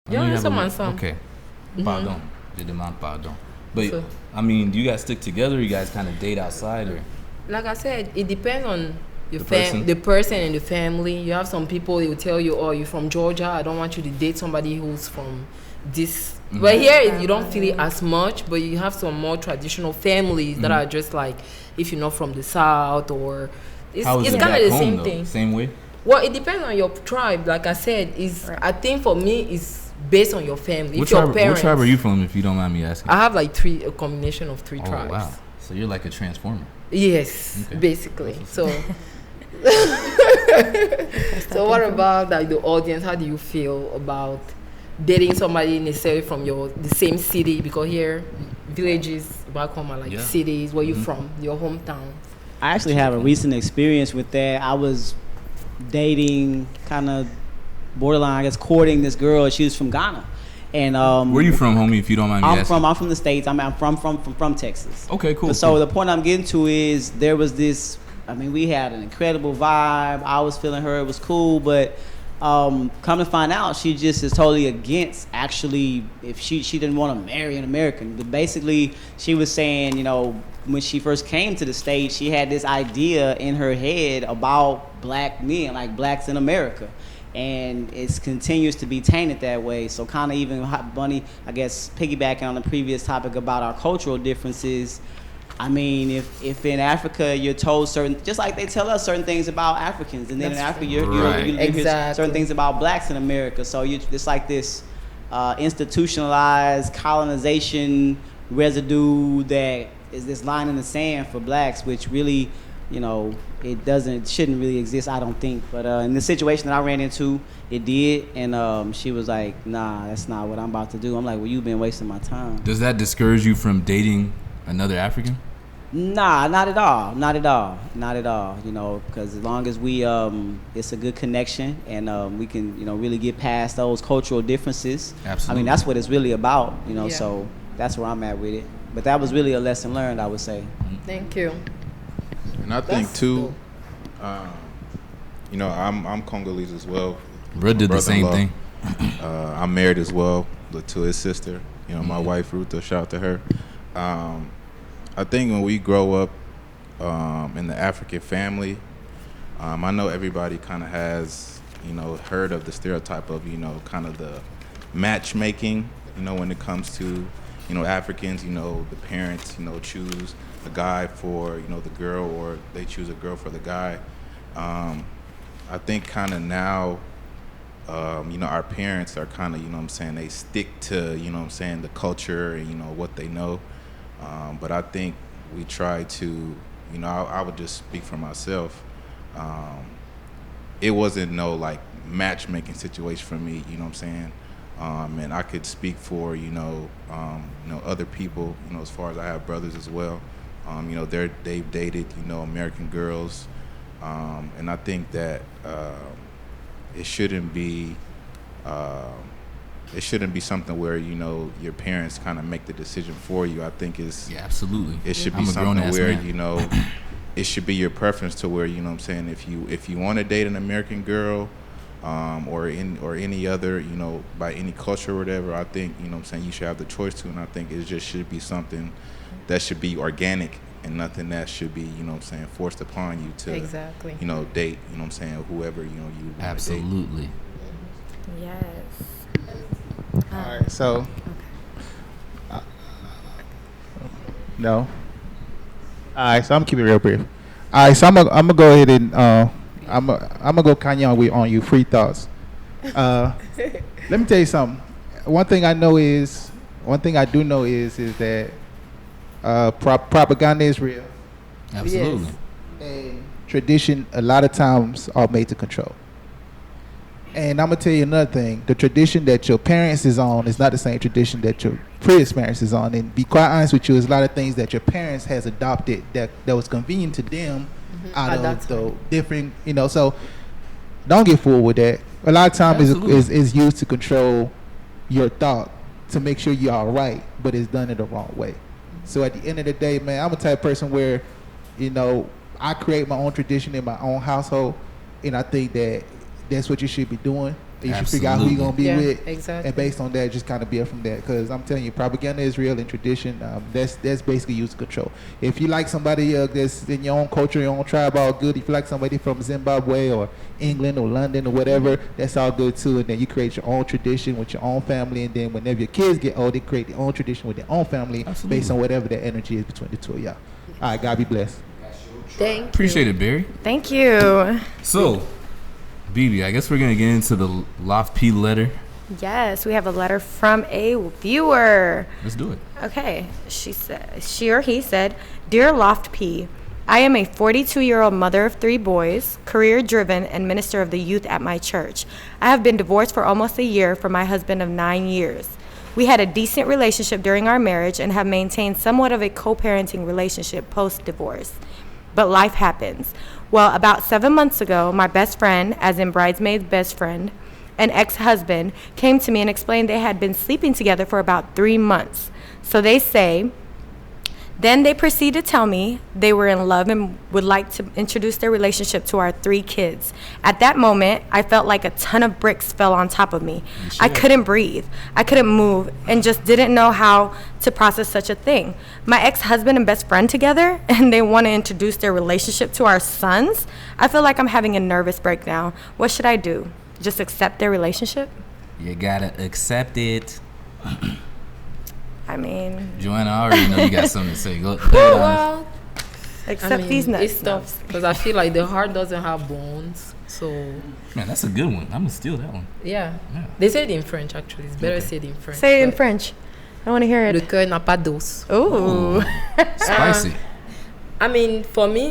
I know you Yeah, have some a and some. okay. Pardon. Je demande pardon. But So, I mean, do you guys stick together? Or you guys kind of date outside, or like I said, it depends on The person? the person and the family. You have some people they will tell you, "Oh, you're from Georgia. I don't want you to date somebody who's from this." But here you don't feel it as much. But you have some more traditional families that are just like, if you're not from the South, or how is it's it kind back of the home same though? thing. Same way. Well, it depends on your tribe. Like I said, is I think for me it's based on your family. What If your tribe? What parents, tribe are you from, if you don't mind me asking? I have like a combination of three Oh tribes. wow! So you're like a transformer. Yes, Okay. basically. So, so what about like the audience? How do you feel about dating somebody necessarily from the same city? Because here, villages back home are like cities. Where you from? Your hometown. I actually have a recent experience with that. I was dating, kind of borderline, I guess, courting this girl. She was from Ghana, and Where are you from, homie? If you don't mind me asking. I'm from the States. I'm from Texas. Okay, cool. But so cool. the point I'm getting to is there was this. I mean, we had an incredible vibe. I was feeling her. It was cool, but come to find out, she just is totally against. Actually, if she didn't want to marry an American, but basically she was saying, you know, when she first came to the States, she had this idea in her head about black men, like blacks in America. And it continues to be tainted that way. So kind of even Hot Bunny, I guess, piggybacking on the previous topic about our cultural differences. I mean, if in Africa you're told certain, just like they tell us certain things about Africans, and then in Africa you hear Exactly. certain things about blacks in America. So it's like this institutionalized colonization residue that is this line in the sand for blacks, which really, you know, shouldn't really exist, I don't think. But in the situation that I ran into, it did, and she was like, nah, that's not what I'm about to do. I'm like, well, you've been wasting my time. Does that discourage you from dating another African? Nah, not at all. Not at all. Not at all. You know, because as long as we, it's a good connection, and we can, you know, really get past those cultural differences. Absolutely. I mean, that's what it's really about. You know, Yeah. so that's where I'm at with it. But that was really a lesson learned, I would say. Thank you. And I think That's too, you know, I'm Congolese as well. Bro did the same thing. I'm married as well to his sister. You know, my wife Ruth. Shout out to her. I think when we grow up in the African family, I know everybody kind of has, you know, heard of the stereotype of, you know, kind of the matchmaking. You know, when it comes to, you know, Africans, you know, the parents, you know, choose a guy for, you know, the girl, or they choose a girl for the guy. I think kind of now, you know, our parents are kind of, you know what I'm saying, they stick to, you know what I'm saying, the culture and, you know, what they know. But I think we try to, you know, I would just speak for myself. It wasn't no like matchmaking situation for me, you know what I'm saying? And I could speak for, you know, other people, you know, as far as I have brothers as well. You know, they've dated, you know, American girls. And I think that it shouldn't be something where, you know, your parents kind of make the decision for you. I think Absolutely. It should be I'm a something grown-ass where, man. you know, it should be your preference to where, you know what I'm saying, if you want to date an American girl, or any other, you know, by any culture or whatever, I think, you know what I'm saying, you should have the choice to, and I think it just should be something that should be organic and nothing that should be, you know what I'm saying, forced upon you to, Exactly. you know, date, you know what I'm saying, whoever, you know, you want to date. Absolutely. Yes. All right, so no. All right, so I'm keeping it real brief. All right, so I'm gonna go ahead and I'm gonna go Kanye on you. Free thoughts. Let me tell you something. One thing I do know is that propaganda is real, Absolutely. Yes. and tradition a lot of times are made to control. And I'm gonna tell you another thing: the tradition that your parents is on is not the same tradition that your previous parents is on. And be quite honest with you, there's a lot of things that your parents has adopted that was convenient to them out of the different, you know. So don't get fooled with that. A lot of times is used to control your thought to make sure you're all right, but it's done in the wrong way. So at the end of the day, man, I'm a type of person where, you know, I create my own tradition in my own household, and I think that that's what you should be doing. You should figure out who you're gonna be Yeah, with, exactly. and based on that, just kind of build from that. Because I'm telling you, propaganda is real, and tradition. That's basically use control. If you like somebody that's in your own culture, your own tribe, all good. If you like somebody from Zimbabwe or England or London or whatever, that's all good too. And then you create your own tradition with your own family, and then whenever your kids get old, they create their own tradition with their own family, based on whatever the energy is between the two of y'all. All right, God be blessed. Appreciate it, Barry. Thank you. So, BB, I guess we're gonna get into the LoftP letter. Yes, we have a letter from a viewer. Let's do it. Okay, she or he said, "Dear LoftP, I am a 42-year-old mother of 3 boys, career-driven, and minister of the youth at my church. I have been divorced for almost a year from my husband of 9 years. We had a decent relationship during our marriage and have maintained somewhat of a co-parenting relationship post-divorce. But life happens. Well, about 7 months ago, my best friend, as in bridesmaid's best friend, an ex-husband, came to me and explained they had been sleeping together for about 3 months. So they say, then they proceed to tell me they were in love and would like to introduce their relationship to our 3 kids. At that moment, I felt like a ton of bricks fell on top of me. I couldn't breathe. I couldn't move and just didn't know how to process such a thing. My ex-husband and best friend together, and they want to introduce their relationship to our sons? I feel like I'm having a nervous breakdown. What should I do? Just accept their relationship? You gotta accept it. I mean, Joanna, I already know you got something to say. Go. Well, accept these nuts. It's tough because I feel like the heart doesn't have bones. So Man, that's a good one. I'm gonna steal that one. yeah. They say it in French actually. It's better said in French. Say it in but French. I want to hear Le it. cœur n'a pas d'os. Ooh. Spicy. I mean, for me,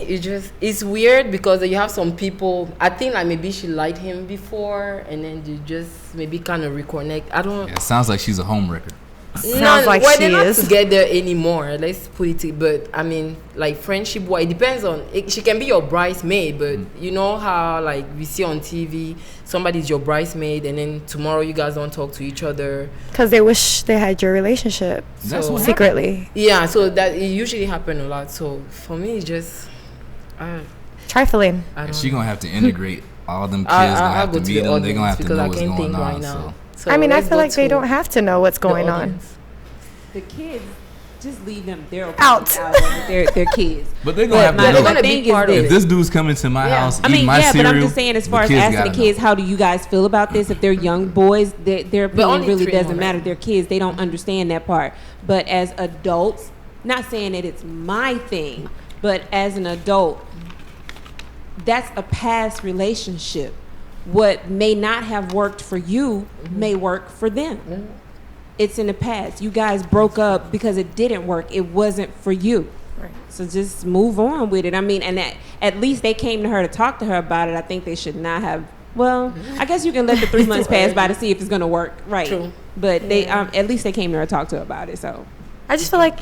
it's weird because you have some people. I think like maybe she liked him before, and then you just maybe kind of reconnect. I don't. Yeah, it sounds like she's a homewrecker. Sounds like well, she they're not is. together anymore. Let's put it. But I mean, like friendship. Well, it depends on. She can be your bridesmaid, but you know how like we see on TV, somebody's your bridesmaid, and then tomorrow you guys don't talk to each other. Because they wish they had your relationship That's what secretly. Yeah, so that it usually happen a lot. So for me, it's just. Trifling. I don't She know. gonna have to integrate all them kids. I'll Gonna have go to to meet the them. They're gonna have audience to because know I what's can't going think on. right now. So. So I mean, I let's feel go like they to don't have to know what's the going on. audience. The kids, just leave them. They're okay Out. with their kids. But they're gonna have my to they're know. gonna thing be part is of If this. this dude's coming to my house, I mean, eating my yeah, cereal, but I'm just saying, as far as kids asking gotta the kids, know. how do you guys feel about this? If they're young boys, their opinion only really 3 doesn't months. matter. They're kids; they don't understand that part. But as adults, not saying that it's my thing, but as an adult, that's a past relationship. What may not have worked for you may work for them. It's in the past. You guys broke up because it didn't work. It wasn't for you. Right. So just move on with it. I mean, and at least they came to her to talk to her about it. I think they should not have. Well, I guess you can let the 3 months pass by to see if it's going to work. Right. True. But they at least they came to her to talk to her about it. So I just feel like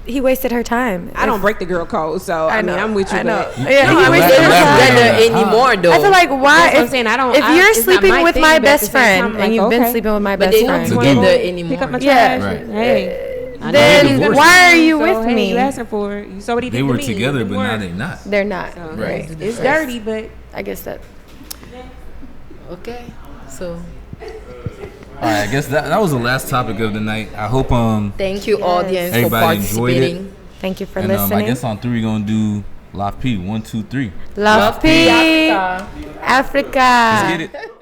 he wasted her time. I don't break the girl code. So I mean, I'm with you. I know. but- Yeah, No, he I wasted her elaborate time. on that. Anymore though. I feel like why That's what I'm if, saying. I don't. if I- you're it's not sleeping my with thing, my but at the best same time, friend like, and you've been okay. sleeping with my But best they don't friend, It's a together dude. anymore. Pick up my Yeah. trash. Right. Hey. I know then you're divorced. why are you So, with hey, me? You asking for it. You saw what he did They to were me. together, It but didn't now work. they're not. They're not. So, Right. It's dirty, but I guess that. Okay. So All right, I guess that was the last topic of the night. I hope thank you, audience, for Everybody enjoyed it. participating. Thank you for and listening. I guess on 3 we're gonna do LoftP. 1, 2, 3. Love P. Africa. Africa. Let's get it.